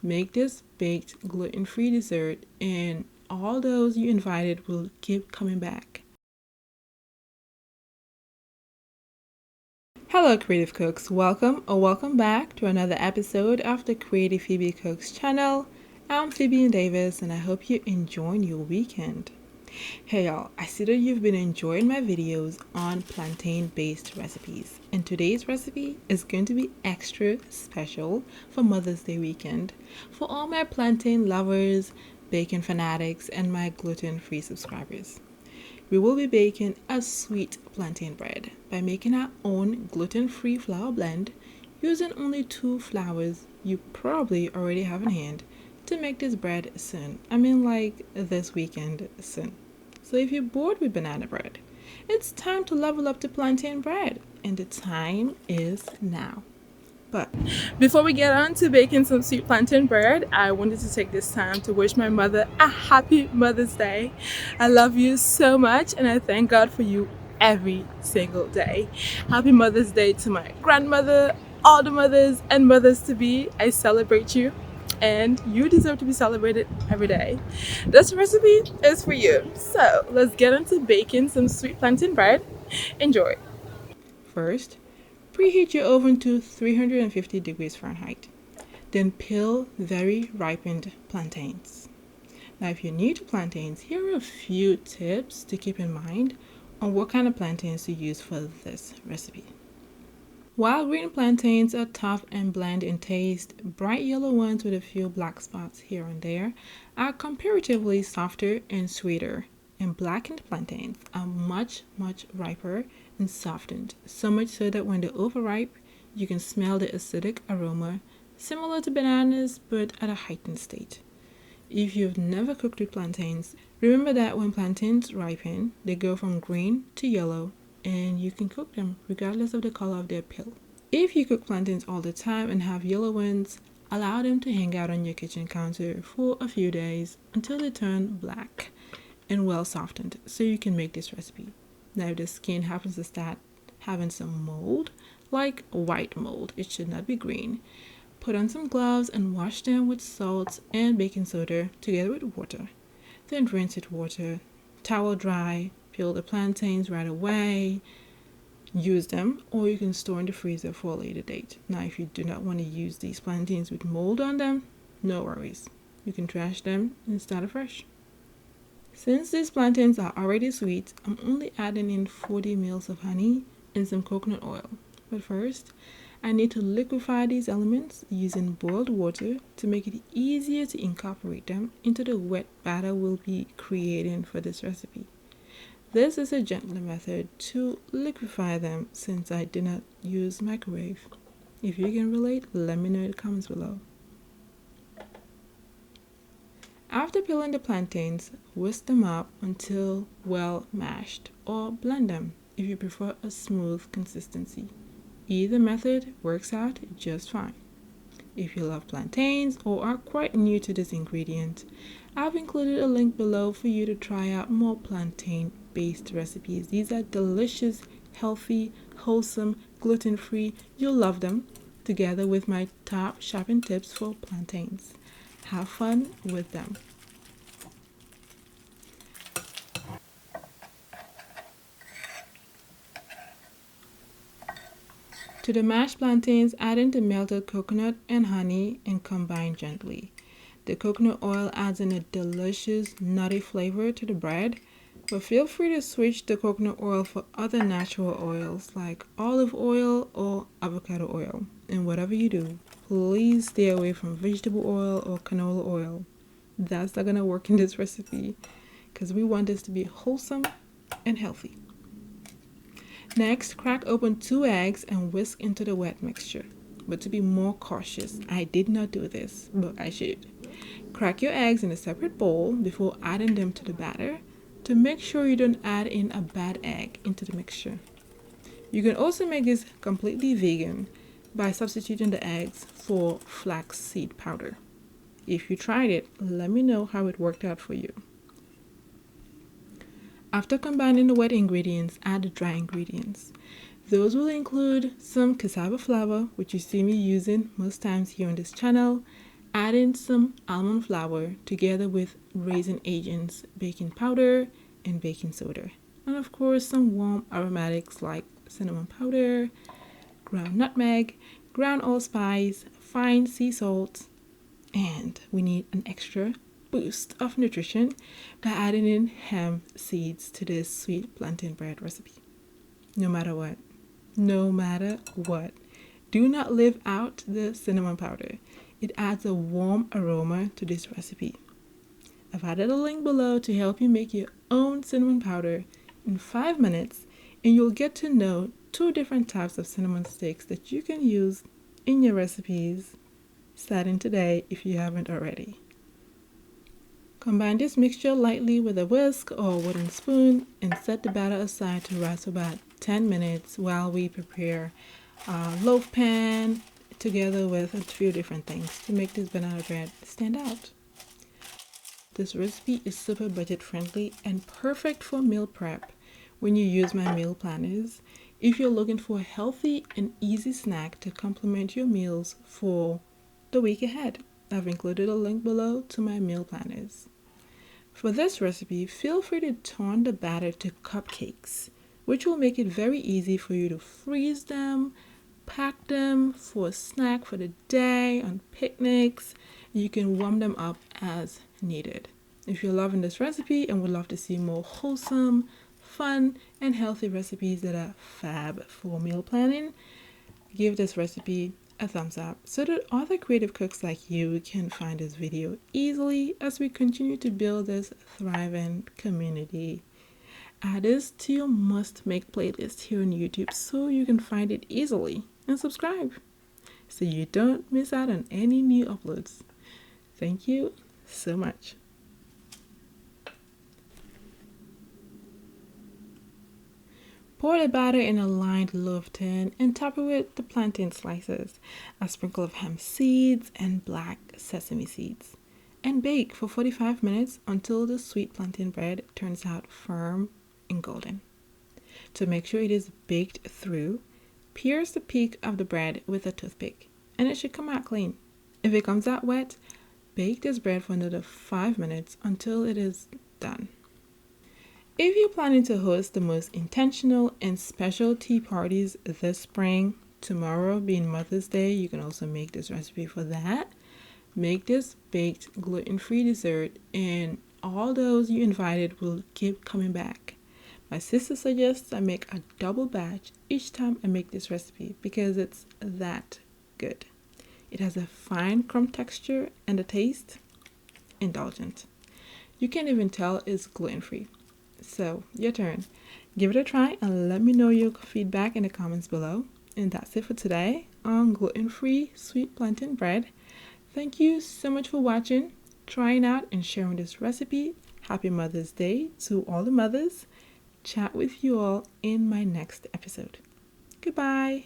make this baked gluten-free dessert, and all those you invited will keep coming back. Hello creative cooks, welcome back to another episode of the Creative Phoebe Cooks channel. I'm Phoebe Davis and I hope you're enjoying your weekend. Hey y'all, I see that you've been enjoying my videos on plantain based recipes, and today's recipe is going to be extra special for Mother's Day weekend for all my plantain lovers, bacon fanatics, and my gluten-free subscribers. We will be baking a sweet plantain bread by making our own gluten-free flour blend using only 2 flours you probably already have in hand to make this bread soon. I mean like this weekend soon. So if you're bored with banana bread, it's time to level up to plantain bread, and the time is now. But before we get on to baking some sweet plantain bread, I wanted to take this time to wish my mother a happy Mother's Day. I love you so much and I thank God for you every single day. Happy Mother's Day to my grandmother, all the mothers and mothers to be. I celebrate you and you deserve to be celebrated every day. This recipe is for you. So let's get into baking some sweet plantain bread. Enjoy. First, preheat your oven to 350 degrees Fahrenheit. Then peel very ripened plantains. Now, if you're new to plantains, here are a few tips to keep in mind on what kind of plantains to use for this recipe. While green plantains are tough and bland in taste, bright yellow ones with a few black spots here and there are comparatively softer and sweeter, and blackened plantains are much riper and softened, so much so that when they're overripe, you can smell the acidic aroma, similar to bananas but at a heightened state. If you've never cooked with plantains, remember that when plantains ripen, they go from green to yellow, and you can cook them regardless of the color of their peel. If you cook plantains all the time and have yellow ones, allow them to hang out on your kitchen counter for a few days until they turn black and well softened, so you can make this recipe. Now, if the skin happens to start having some mold, like white mold, it should not be green, put on some gloves and wash them with salt and baking soda together with water. Then rinse with water, towel dry, peel the plantains right away, use them, or you can store in the freezer for a later date. Now, if you do not want to use these plantains with mold on them, no worries. You can trash them and start afresh. Since these plantains are already sweet, I'm only adding in 40 ml of honey and some coconut oil. But first, I need to liquefy these elements using boiled water to make it easier to incorporate them into the wet batter we'll be creating for this recipe. This is a gentler method to liquefy them since I did not use microwave. If you can relate, let me know in the comments below. After peeling the plantains, whisk them up until well mashed, or blend them if you prefer a smooth consistency. Either method works out just fine. If you love plantains or are quite new to this ingredient, I've included a link below for you to try out more plantain-based recipes. These are delicious, healthy, wholesome, gluten-free. You'll love them, together with my top shopping tips for plantains. Have fun with them. To the mashed plantains, add in the melted coconut and honey and combine gently. The coconut oil adds in a delicious nutty flavor to the bread, but feel free to switch the coconut oil for other natural oils like olive oil or avocado oil. And whatever you do, please stay away from vegetable oil or canola oil. That's not gonna work in this recipe because we want this to be wholesome and healthy. Next, crack open 2 eggs and whisk into the wet mixture. But to be more cautious, I did not do this, but I should. Crack your eggs in a separate bowl before adding them to the batter to make sure you don't add in a bad egg into the mixture. You can also make this completely vegan by substituting the eggs for flaxseed powder. If you tried it, let me know how it worked out for you. After combining the wet ingredients, add the dry ingredients. Those will include some cassava flour, which you see me using most times here on this channel. Add in some almond flour together with raisin agents, baking powder, and baking soda. And of course, some warm aromatics like cinnamon powder, ground nutmeg, ground allspice, fine sea salt, and we need an extra boost of nutrition by adding in hemp seeds to this sweet plantain bread recipe. No matter what, no matter what, do not leave out the cinnamon powder. It adds a warm aroma to this recipe. I've added a link below to help you make your own cinnamon powder in 5 minutes, and you'll get to know 2 different types of cinnamon sticks that you can use in your recipes starting today if you haven't already. Combine this mixture lightly with a whisk or wooden spoon and set the batter aside to rise for about 10 minutes while we prepare a loaf pan together with a few different things to make this banana bread stand out. This recipe is super budget friendly and perfect for meal prep when you use my meal planners. If you're looking for a healthy and easy snack to complement your meals for the week ahead, I've included a link below to my meal planners. For this recipe, feel free to turn the batter to cupcakes, which will make it very easy for you to freeze them, pack them for a snack for the day, on picnics. You can warm them up as needed. If you're loving this recipe and would love to see more wholesome, fun, and healthy recipes that are fab for meal planning, give this recipe a thumbs up so that other creative cooks like you can find this video easily as we continue to build this thriving community. Add this to your must-make playlist here on YouTube so you can find it easily, and subscribe so you don't miss out on any new uploads. Thank you so much. Pour the batter in a lined loaf tin and top it with the plantain slices, a sprinkle of hemp seeds, and black sesame seeds. And bake for 45 minutes until the sweet plantain bread turns out firm and golden. To make sure it is baked through, pierce the peak of the bread with a toothpick, and it should come out clean. If it comes out wet, bake this bread for another 5 minutes until it is done. If you're planning to host the most intentional and special tea parties this spring, tomorrow being Mother's Day, you can also make this recipe for that. Make this baked gluten-free dessert and all those you invited will keep coming back. My sister suggests I make a double batch each time I make this recipe because it's that good. It has a fine crumb texture and the taste indulgent. You can't even tell it's gluten-free. So, your turn. Give it a try and let me know your feedback in the comments below. And that's it for today on gluten-free sweet plantain bread. Thank you so much for watching, trying out, and sharing this recipe. Happy Mother's Day to all the mothers. Chat with you all in my next episode. Goodbye.